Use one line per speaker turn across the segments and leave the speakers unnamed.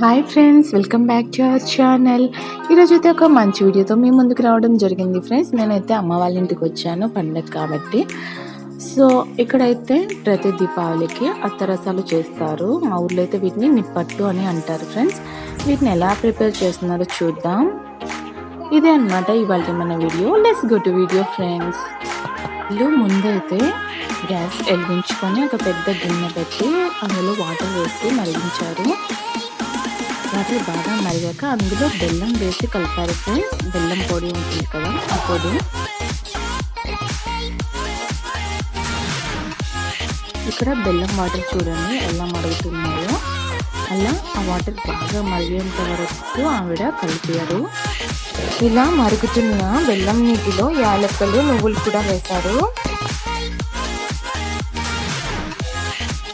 Hi friends, welcome back to our channel. ఈరోజు అయితే ఒక మంచి వీడియోతో మీ ముందుకు రావడం జరిగింది ఫ్రెండ్స్. నేనైతే అమ్మ వాళ్ళ ఇంటికి వచ్చాను పండగ కాబట్టి. సో ఇక్కడైతే ప్రతి దీపావళికి అత్తరసాలు చేస్తారు. మా ఊర్లో అయితే వీటిని నిప్పట్టు అని అంటారు ఫ్రెండ్స్. వీటిని ఎలా ప్రిపేర్ చేస్తున్నారో చూద్దాం. ఇదే అన్నమాట ఇవాళ మన video. Let's go to video friends. ముందైతే గ్యాస్ వెలిగించుకొని ఒక పెద్ద గిన్నె పెట్టి అందులో వాటర్ వేసి మరిగించారు. వాటర్ బాగా మరిగాక అందులో బెల్లం వేసి కలిపారు ఫ్రెండ్స్. బెల్లం పొడి ఉంటుంది కదా, ఆ పొడి. ఇక్కడ బెల్లం వాటర్ చూడండి ఎలా మరుగుతున్నాయో. అలా ఆ వాటర్ బాగా మరిగేంత వరకు ఆవిడ కలిపారు. ఇలా మరుగుతున్న బెల్లం నీటిలో యాలక్కలు, నువ్వులు కూడా వేశారు.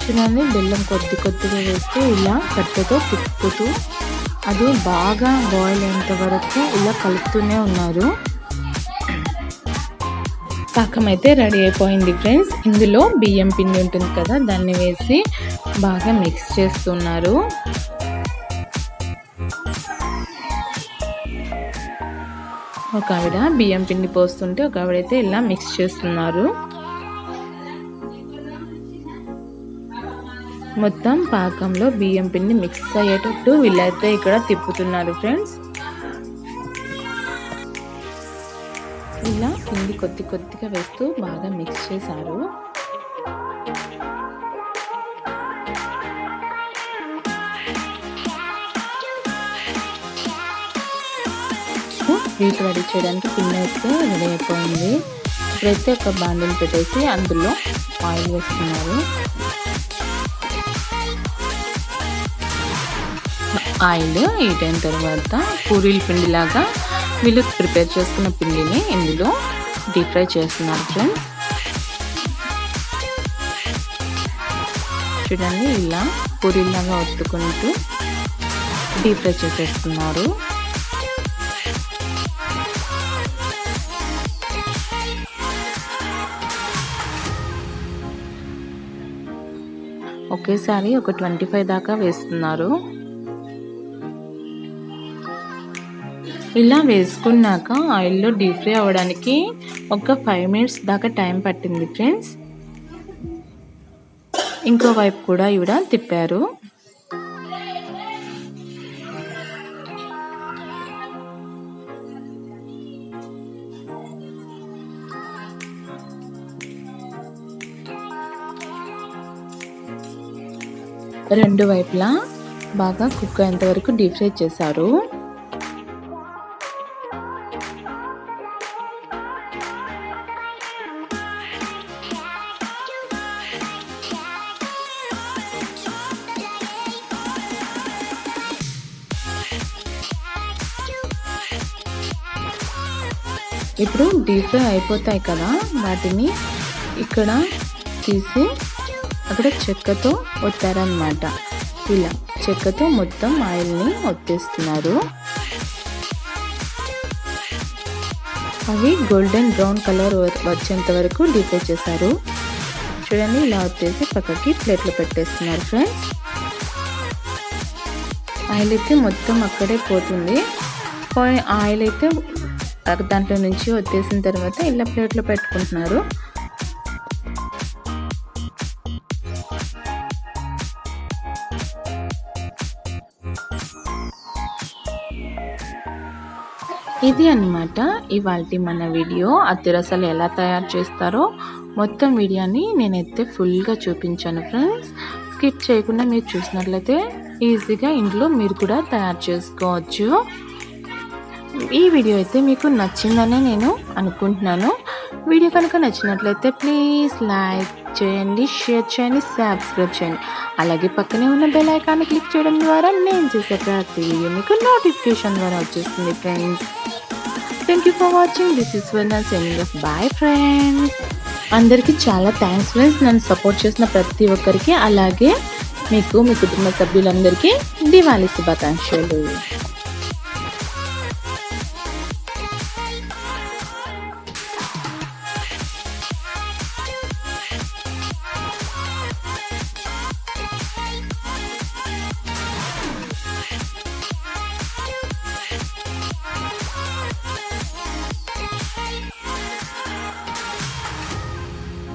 చూడండి, బెల్లం కొద్దిగా వేస్తూ ఇలా కట్టెతో తిప్పుతూ అది బాగా బాయిల్ అయ్యేంత వరకు ఇలా కలుపుతూనే ఉన్నారు. పాకం అయితే రెడీ అయిపోయింది ఫ్రెండ్స్. ఇందులో బియ్యం పిండి ఉంటుంది కదా, దాన్ని వేసి బాగా మిక్స్ చేస్తున్నారు. ఒక ఆవిడ బియ్యం పిండి పోస్తుంటే ఒక ఆవిడైతే ఇలా మిక్స్ చేస్తున్నారు. మొత్తం పాకంలో బియ్యం పిండి మిక్స్ అయ్యేటట్టు వీళ్ళైతే ఇక్కడ తిప్పుతున్నారు ఫ్రెండ్స్. ఇలా పిండి కొద్దిగా వేస్తూ బాగా మిక్స్ చేశారు. స్వీట్ రెడీ చేయడానికి పిండి అయితే రెడీ అయిపోయింది. ఇప్పుడైతే ఒక బాండిల్ పెట్టేసి అందులో ఆయిల్ వేస్తున్నారు. ఆయిల్ హీట్ అయిన తర్వాత పూరీల పిండిలాగా వీళ్ళు ప్రిపేర్ చేసుకున్న పిండిని ఇందులో డీప్ ఫ్రై చేస్తున్నారు ఫ్రెండ్స్. చూడండి, ఇలా పూరీలాగా ఒత్తుకుంటూ డీప్ ఫ్రై చేసేస్తున్నారు. ఒకేసారి ఒక 25 దాకా వేస్తున్నారు. ఇలా వేసుకున్నాక ఆయిల్లో డీప్ ఫ్రై అవ్వడానికి ఒక 5 మినిట్స్ దాకా టైం పట్టింది ఫ్రెండ్స్. ఇంకో వైపు కూడా ఈవిడ తిప్పారు. రెండు వైపులా బాగా కుక్ అయ్యేంత వరకు డీప్ ఫ్రై చేశారు. ఇప్పుడు డీప్ ఫ్రై అయిపోతాయి కదా, వాటిని ఇక్కడ తీసి అక్కడ చెక్కతో ఒత్తారనమాట. ఇలా చెక్కతో మొత్తం ఆయిల్ని ఒత్తేస్తున్నారు. అవి గోల్డెన్ బ్రౌన్ కలర్ వచ్చేంత వరకు డీప్ ఫ్రై చేశారు. చూడండి, ఇలా వచ్చేసి పక్కకి ప్లేట్లో పెట్టేస్తున్నారు ఫ్రెండ్స్. ఆయిల్ అయితే మొత్తం అక్కడే పోతుంది. ఆయిల్ అయితే దాంట్లో నుంచి వచ్చేసిన తర్వాత ఇలా ప్లేట్లో పెట్టుకుంటున్నారు. ఇది అన్నమాట ఇవాల్టి మన వీడియో. అత్తిరసాలు ఎలా తయారు చేస్తారో మొత్తం వీడియోని నేనైతే ఫుల్గా చూపించాను ఫ్రెండ్స్. స్కిప్ చేయకుండా మీరు చూసినట్లయితే ఈజీగా ఇంట్లో మీరు కూడా తయారు చేసుకోవచ్చు. ఈ వీడియో అయితే మీకు నచ్చిందనే నేను అనుకుంటున్నాను. వీడియో కనుక నచ్చినట్లయితే ప్లీజ్ లైక్ చేయండి, షేర్ చేయండి, సబ్స్క్రైబ్ చేయండి. అలాగే పక్కనే ఉన్న బెల్ ఐకాన్ని క్లిక్ చేయడం ద్వారా నేను చేసే ప్రతి వీడియో మీకు నోటిఫికేషన్ ద్వారా వచ్చేస్తుంది friends. Thank you for watching. This is Swarna signing off. Bye friends. అందరికీ చాలా థ్యాంక్స్ ఫ్రెండ్స్, నన్ను సపోర్ట్ చేసిన ప్రతి ఒక్కరికి. అలాగే మీకు, మీ కుటుంబ సభ్యులందరికీ దివాళీ శుభాకాంక్షలు.